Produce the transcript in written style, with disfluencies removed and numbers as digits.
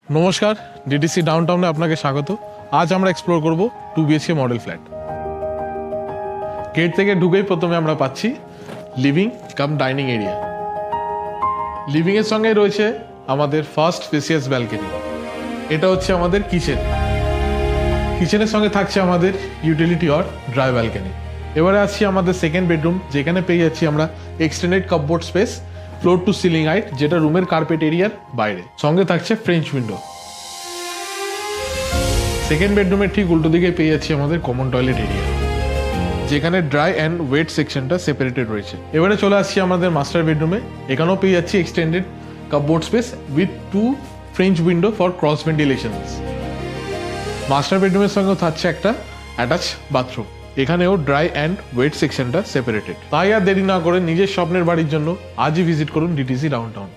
নমস্কার, ডিটিসি ডাউনটাউনে আপনাকে স্বাগত। আজ আমরা এক্সপ্লোর করব 2 BHK মডেল ফ্ল্যাট। গেট থেকে ঢুকেই প্রথমে আমরা পাচ্ছি living cum dining area. Living এর সঙ্গে রয়েছে আমাদের ফার্স্ট স্পেসিয়াস ব্যালকনি। এটা হচ্ছে আমাদের কিচেনের সঙ্গে থাকছে আমাদের ইউটিলিটি অর ড্রাই ব্যালকনি। এবারে আসছি আমাদের সেকেন্ড বেডরুম, যেখানে পেয়ে যাচ্ছি আমরা extended cupboard space, floor to ceiling height, যেটা রুমের কার্পেট এরিয়ার বাইরে। সঙ্গে থাকছে ফ্রেঞ্চ উইন্ডো। সেকেন্ড বেডরুমের ঠিক উল্টো দিকে পেয়ে যাচ্ছি আমাদের কমন টয়লেট এরিয়া, যেখানে ড্রাই অ্যান্ড ওয়েট সেকশনটা সেপারেটেড রয়েছে। এবারে চলে আসছি আমাদের মাস্টার বেডরুমে। এখানেও পেয়ে যাচ্ছি extended cupboard space with 2 French window for cross ventilations. Master বেডরুমের সঙ্গেও থাকছে একটা অ্যাটাচ বাথরুম। এখানেও ড্রাই অ্যান্ড ওয়েট সেকশনটা সেপারেটেড। তাই আর দেরি না করে নিজের স্বপ্নের বাড়ির জন্য আজই ভিজিট করুন ডিটিসি ডাউনটাউন।